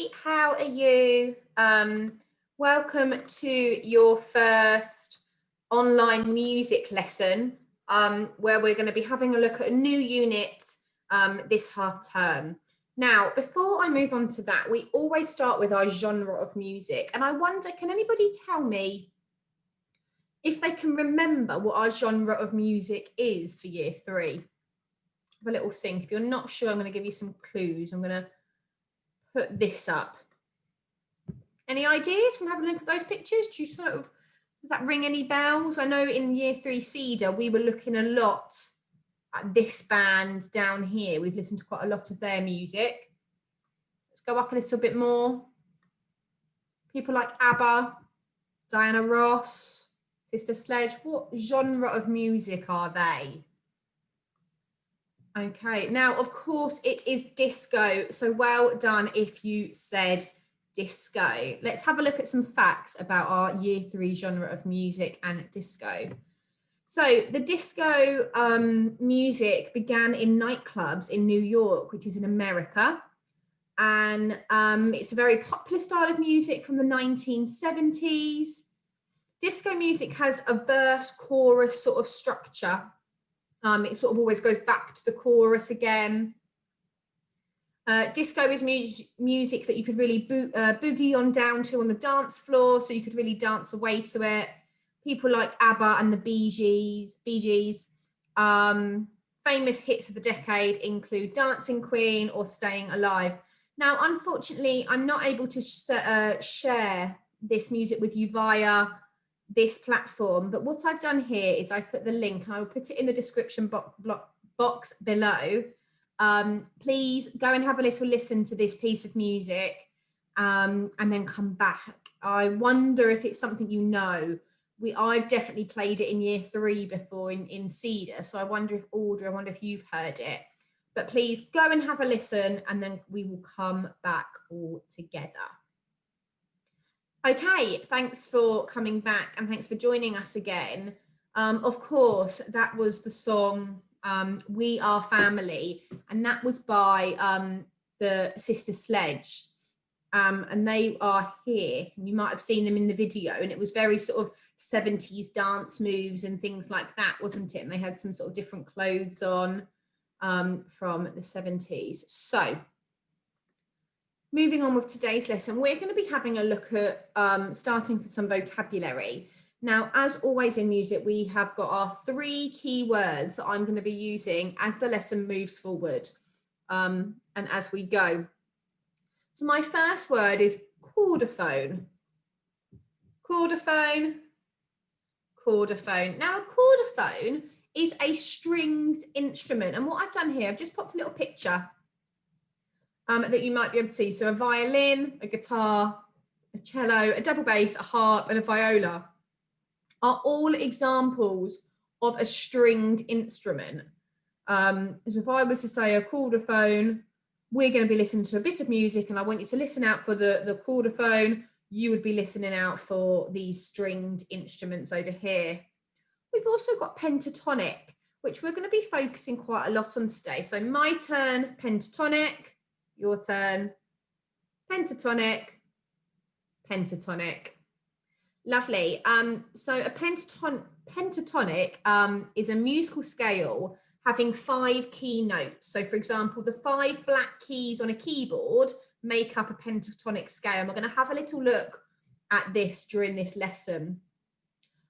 everybody, how are you? Welcome to your first online music lesson where we're going to be having a look at a new unit this half term. Now, before I move on to that, we always start with our genre of music. And I wonder, can anybody tell me if they can remember what our genre of music is for year 3? Have a little think. If you're not sure, I'm going to give you some clues. I'm going to put this up. Any ideas from having a look at those pictures? Do you does that ring any bells? I know in year 3 Cedar, we were looking a lot at this band down here. We've listened to quite a lot of their music. Let's go up a little bit more. People like ABBA, Diana Ross, Sister Sledge. What genre of music are they? Okay, now, of course, it is disco. So well done if you said disco. Let's have a look at some facts about our year 3 genre of music and disco. So the disco music began in nightclubs in New York, which is in America. And it's a very popular style of music from the 1970s. Disco music has a verse chorus sort of structure. It sort of always goes back to the chorus again. Disco is music that you could really boogie on down to on the dance floor, so you could really dance away to it. People like ABBA and the Bee Gees. Famous hits of the decade include Dancing Queen or Staying Alive. Now, unfortunately, I'm not able to share this music with you via this platform, but what I've done here is I've put the link and I will put it in the description box below. Please go and have a little listen to this piece of music and then come back. I wonder if it's something you know. I've definitely played it in year 3 before in Cedar, so I wonder if Audrey, I wonder if you've heard it. But please go and have a listen and then we will come back all together. Okay, thanks for coming back and thanks for joining us again. Of course, that was the song We Are Family, and that was by the Sister Sledge. And they are here. You might have seen them in the video, and it was very sort of 70s dance moves and things like that, wasn't it? And they had some sort of different clothes on from the 70s. So, moving on with today's lesson, we're going to be having a look at starting with some vocabulary. Now, as always in music, we have got our 3 key words that I'm going to be using as the lesson moves forward and as we go. So my first word is chordophone. Chordophone, chordophone. Now, a chordophone is a stringed instrument. And what I've done here, I've just popped a little picture that you might be able to see. So a violin, a guitar, a cello, a double bass, a harp, and a viola are all examples of a stringed instrument. So if I was to say a chordophone, we're going to be listening to a bit of music and I want you to listen out for the chordophone. You would be listening out for these stringed instruments over here. We've also got pentatonic, which we're going to be focusing quite a lot on today. So my turn, pentatonic. Your turn, pentatonic, pentatonic. Lovely. So a pentatonic is a musical scale having 5 key notes. So for example, the 5 black keys on a keyboard make up a pentatonic scale. And we're going to have a little look at this during this lesson.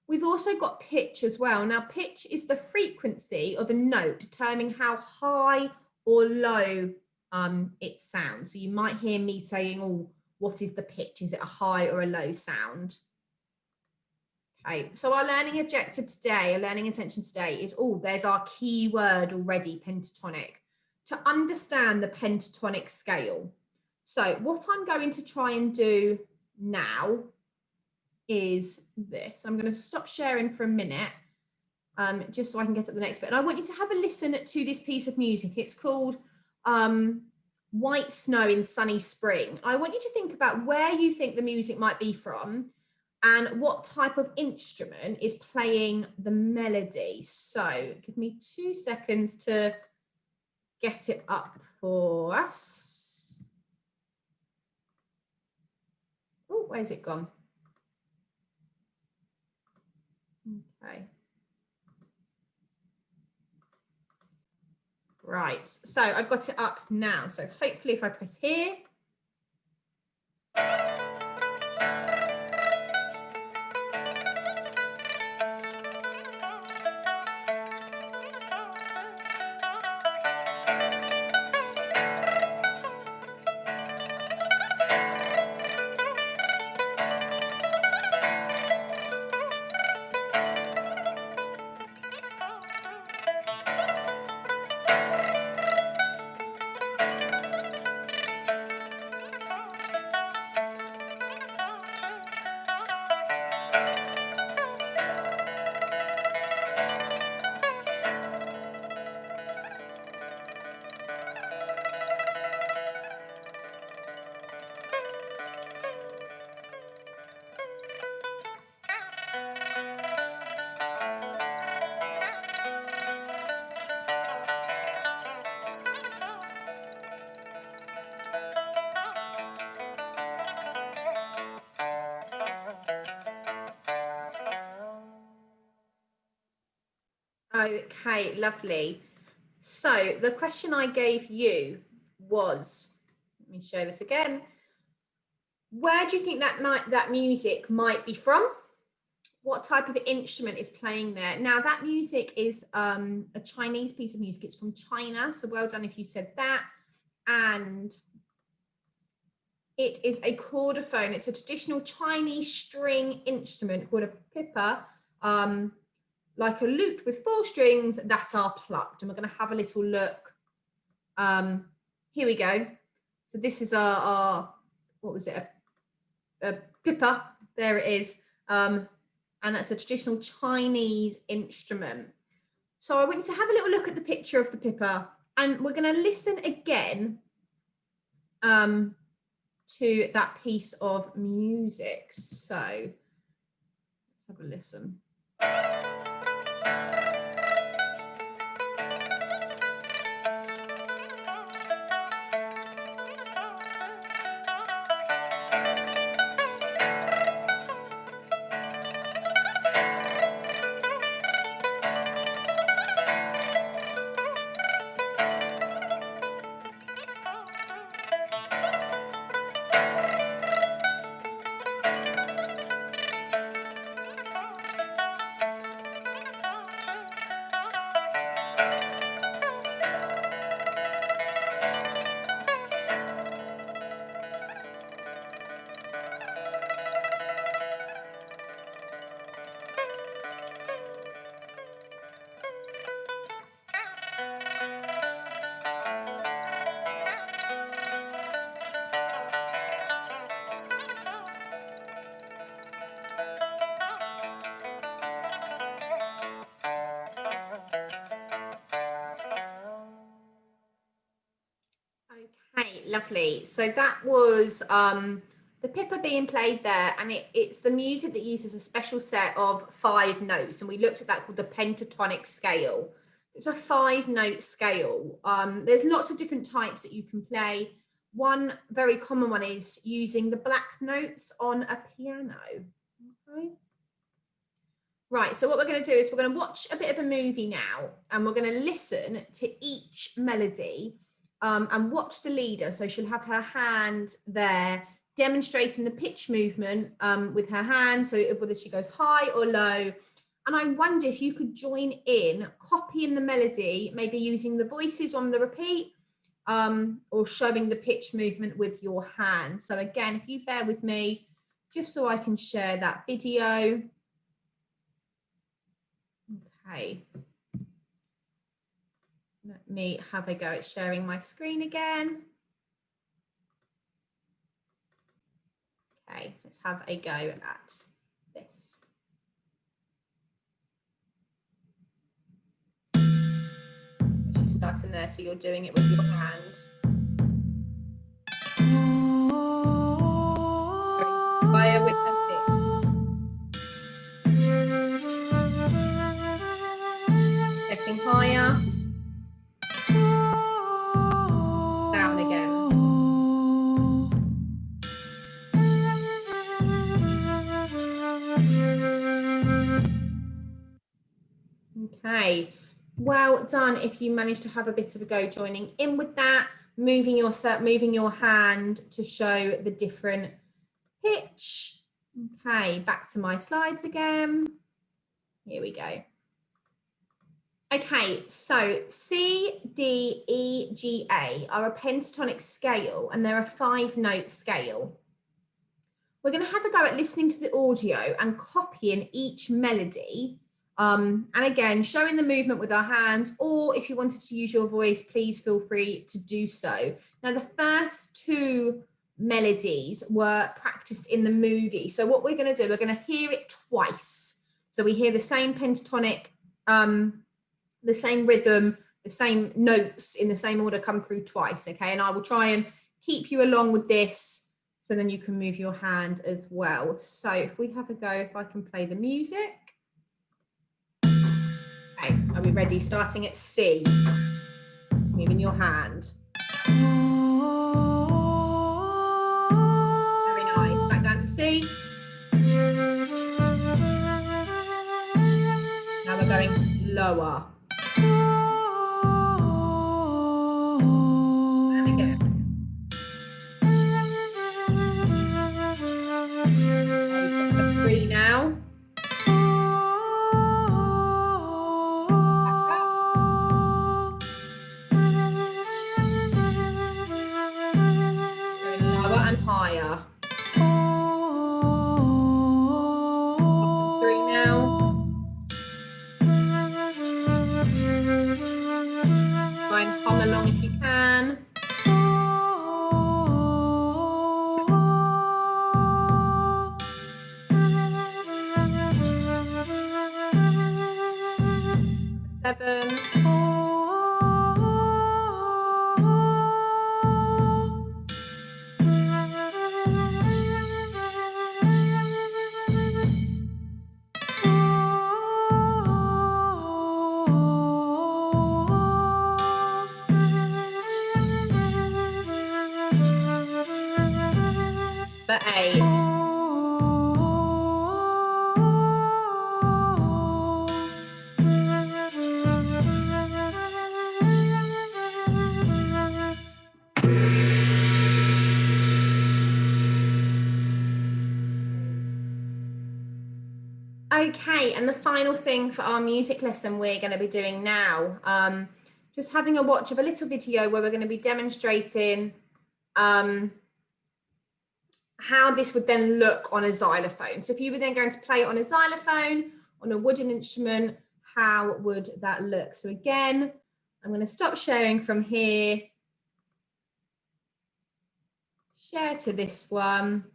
We've also got pitch as well. Now, pitch is the frequency of a note determining how high or low it sounds. So you might hear me saying, oh, what is the pitch? Is it a high or a low sound? Okay, so our learning objective today, our learning intention today is, there's our key word already, pentatonic, to understand the pentatonic scale. So what I'm going to try and do now is this. I'm going to stop sharing for a minute, just so I can get to the next bit. And I want you to have a listen to this piece of music. It's called White Snow in Sunny Spring. I want you to think about where you think the music might be from and what type of instrument is playing the melody. So give me 2 seconds to get it up for us. where's it gone? Okay. Right, so I've got it up now. So hopefully if I press here. Okay, lovely. So the question I gave you was, let me show this again. Where do you think that music might be from? What type of instrument is playing there? Now that music is a Chinese piece of music. It's from China. So well done if you said that. And it is a chordophone. It's a traditional Chinese string instrument called a pipa, like a lute with 4 strings that are plucked. And we're going to have a little look. Here we go. So this is our what was it? A pipa. There it is. And that's a traditional Chinese instrument. So I want you to have a little look at the picture of the pipa, and we're going to listen again to that piece of music. So let's have a listen. Okay, lovely. So that was the pipa being played there, and it's the music that uses a special set of 5 notes, and we looked at that called the pentatonic scale. It's a 5-note scale. There's lots of different types that you can play. One very common one is using the black notes on a piano. Okay. Right, so what we're going to do is we're going to watch a bit of a movie now, and we're going to listen to each melody and watch the leader. So she'll have her hand there demonstrating the pitch movement with her hand, so whether she goes high or low. And I wonder if you could join in, copying the melody, maybe using the voices on the repeat or showing the pitch movement with your hand. So again, if you bear with me, just so I can share that video. Okay. Let me have a go at sharing my screen again. Okay, let's have a go at this. She's starting there, so you're doing it with your hand. Higher with her feet. Getting higher. Down again. Okay, well done if you managed to have a bit of a go joining in with that, moving your hand to show the different pitch. Okay, back to my slides again. Here we go. Okay, so C, D, E, G, A are a pentatonic scale, and they're a 5-note scale. We're going to have a go at listening to the audio and copying each melody. And again, showing the movement with our hands, or if you wanted to use your voice, please feel free to do so. Now, the first 2 melodies were practiced in the movie. So what we're going to do, we're going to hear it twice. So we hear the same pentatonic, the same rhythm, the same notes in the same order come through twice, okay? And I will try and keep you along with this so then you can move your hand as well. So if we have a go, if I can play the music. Okay, are we ready? Starting at C, moving your hand. Very nice, back down to C. Now we're going lower. And again. Okay, 3 now. Higher. 3 now. Try and hum along if you can. 7. For 8. Okay, and the final thing for our music lesson we're going to be doing now, just having a watch of a little video where we're going to be demonstrating how this would then look on a xylophone. So if you were then going to play it on a xylophone, on a wooden instrument, how would that look? So again, I'm going to stop sharing from here, share to this one,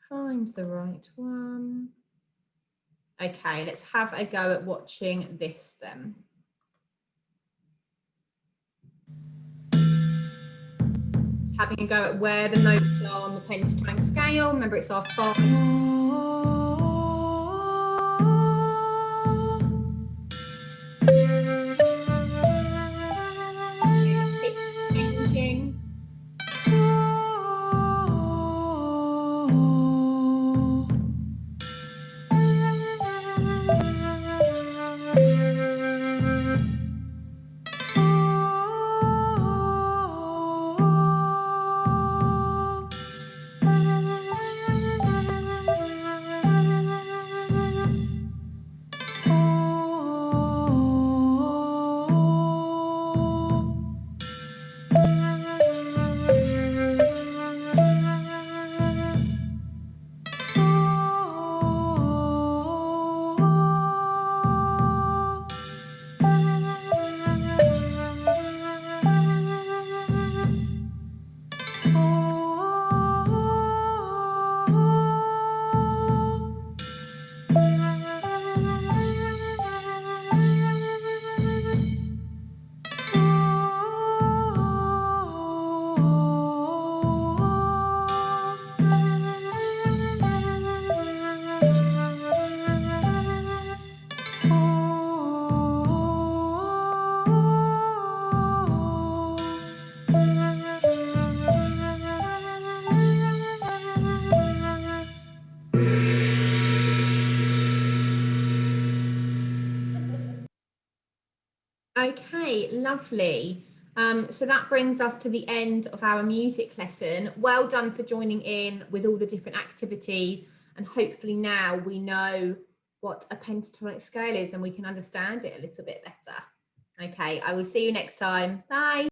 find the right one. Okay, let's have a go at watching this then. Just having a go at where the notes are on the pentatonic scale. Remember, it's our 5. Pitch changing. Okay, lovely. So that brings us to the end of our music lesson. Well done for joining in with all the different activities, and hopefully now we know what a pentatonic scale is and we can understand it a little bit better. Okay, I will see you next time. Bye.